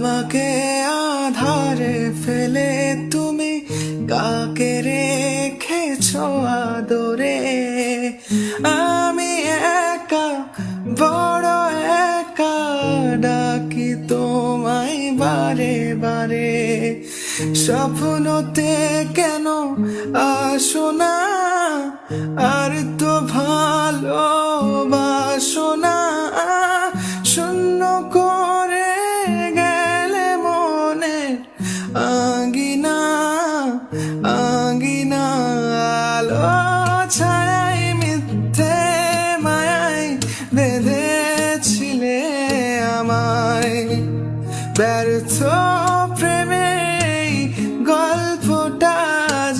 আমাকে আধারে ফেলে তুমি কাকে রেখেছো আদরে। আমি একা, বড় একা, ডাকি তোমায় বারে বারে। স্বপ্নতে কেন আসো না, আর তো ভালোবাসো না। শূন্য করে গেলে মনে আঙ্গিনা আঙ্গিনা। আলো ছায়ায় মিথ্যে মায়ায় বেঁধেছিলে আমায়। ব্যর্থ প্রেমে গল্পটা আজ